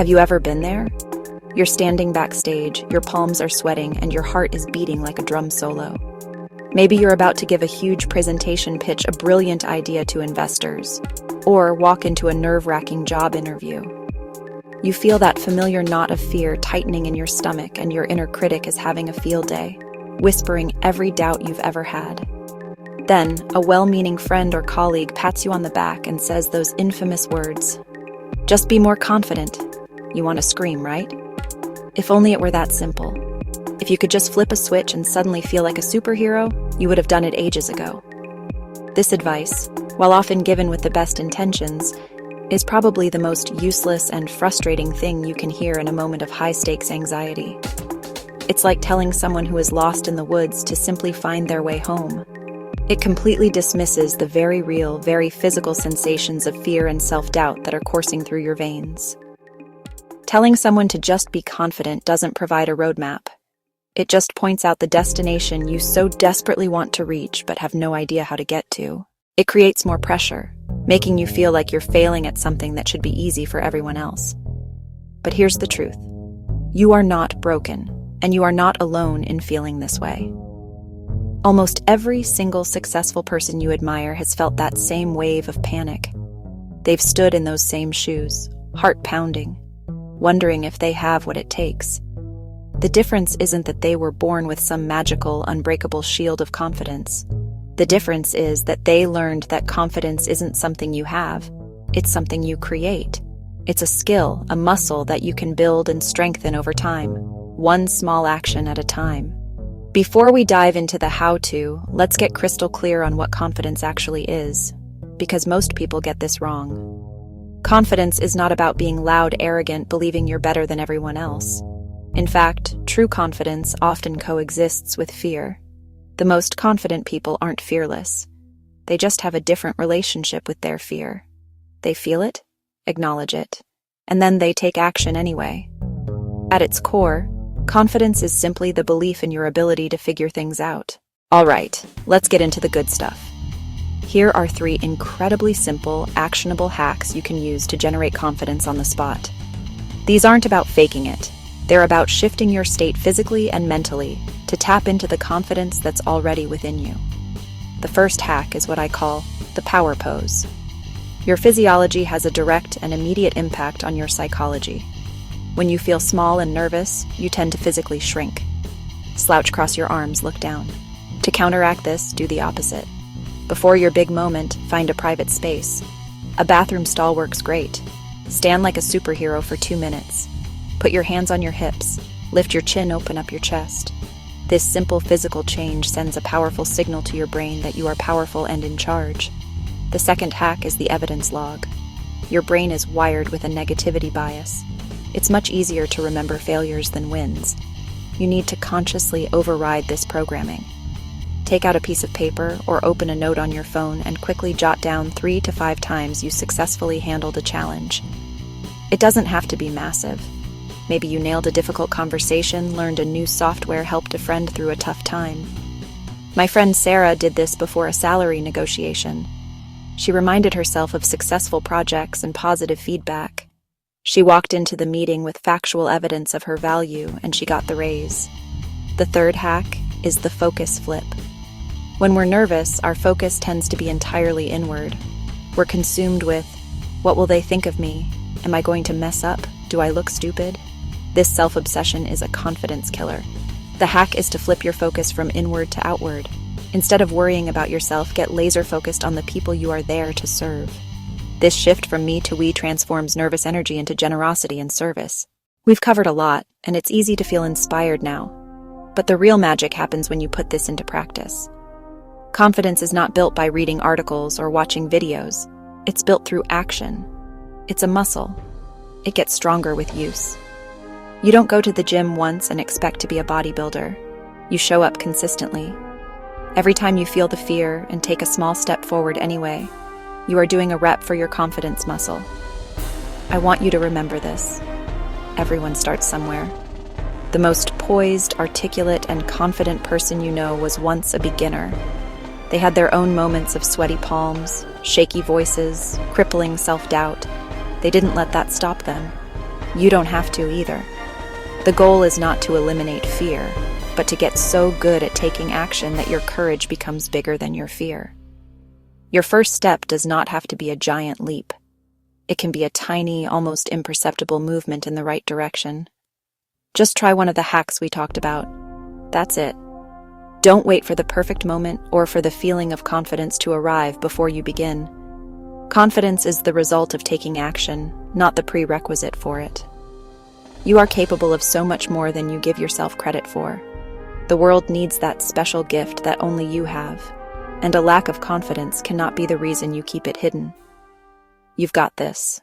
Have you ever been there? You're standing backstage, your palms are sweating, and your heart is beating like a drum solo. Maybe you're about to give a huge presentation, pitch a brilliant idea to investors, or walk into a nerve-wracking job interview. You feel that familiar knot of fear tightening in your stomach, and your inner critic is having a field day, whispering every doubt you've ever had. Then, a well-meaning friend or colleague pats you on the back and says those infamous words, "Just be more confident." You want to scream, right? If only it were that simple. If you could just flip a switch and suddenly feel like a superhero, you would have done it ages ago. This advice, while often given with the best intentions, is probably the most useless and frustrating thing you can hear in a moment of high-stakes anxiety. It's like telling someone who is lost in the woods to simply find their way home. It completely dismisses the very real, very physical sensations of fear and self-doubt that are coursing through your veins. Telling someone to just be confident doesn't provide a roadmap. It just points out the destination you so desperately want to reach but have no idea how to get to. It creates more pressure, making you feel like you're failing at something that should be easy for everyone else. But here's the truth. You are not broken, and you are not alone in feeling this way. Almost every single successful person you admire has felt that same wave of panic. They've stood in those same shoes, heart pounding, wondering if they have what it takes. The difference isn't that they were born with some magical, unbreakable shield of confidence. The difference is that they learned that confidence isn't something you have, it's something you create. It's a skill, a muscle that you can build and strengthen over time, one small action at a time. Before we dive into the how-to, let's get crystal clear on what confidence actually is, because most people get this wrong. Confidence is not about being loud, arrogant, believing you're better than everyone else. In fact, true confidence often coexists with fear. The most confident people aren't fearless. They just have a different relationship with their fear. They feel it, acknowledge it, and then they take action anyway. At its core, confidence is simply the belief in your ability to figure things out. All right, let's get into the good stuff. Here are 3 incredibly simple, actionable hacks you can use to generate confidence on the spot. These aren't about faking it. They're about shifting your state physically and mentally to tap into the confidence that's already within you. The first hack is what I call the power pose. Your physiology has a direct and immediate impact on your psychology. When you feel small and nervous, you tend to physically shrink. Slouch across your arms, look down. To counteract this, do the opposite. Before your big moment, find a private space. A bathroom stall works great. Stand like a superhero for 2 minutes. Put your hands on your hips. Lift your chin, open up your chest. This simple physical change sends a powerful signal to your brain that you are powerful and in charge. The second hack is the evidence log. Your brain is wired with a negativity bias. It's much easier to remember failures than wins. You need to consciously override this programming. Take out a piece of paper or open a note on your phone and quickly jot down 3 to 5 times you successfully handled a challenge. It doesn't have to be massive. Maybe you nailed a difficult conversation, learned a new software, helped a friend through a tough time. My friend Sarah did this before a salary negotiation. She reminded herself of successful projects and positive feedback. She walked into the meeting with factual evidence of her value, and she got the raise. The third hack is the focus flip. When we're nervous, our focus tends to be entirely inward. We're consumed with, what will they think of me? Am I going to mess up? Do I look stupid? This self-obsession is a confidence killer. The hack is to flip your focus from inward to outward. Instead of worrying about yourself, get laser-focused on the people you are there to serve. This shift from me to we transforms nervous energy into generosity and service. We've covered a lot, and it's easy to feel inspired now. But the real magic happens when you put this into practice. Confidence is not built by reading articles or watching videos. It's built through action. It's a muscle. It gets stronger with use. You don't go to the gym once and expect to be a bodybuilder. You show up consistently. Every time you feel the fear and take a small step forward anyway, you are doing a rep for your confidence muscle. I want you to remember this. Everyone starts somewhere. The most poised, articulate, and confident person you know was once a beginner. They had their own moments of sweaty palms, shaky voices, crippling self-doubt. They didn't let that stop them. You don't have to either. The goal is not to eliminate fear, but to get so good at taking action that your courage becomes bigger than your fear. Your first step does not have to be a giant leap. It can be a tiny, almost imperceptible movement in the right direction. Just try one of the hacks we talked about. That's it. Don't wait for the perfect moment or for the feeling of confidence to arrive before you begin. Confidence is the result of taking action, not the prerequisite for it. You are capable of so much more than you give yourself credit for. The world needs that special gift that only you have, and a lack of confidence cannot be the reason you keep it hidden. You've got this.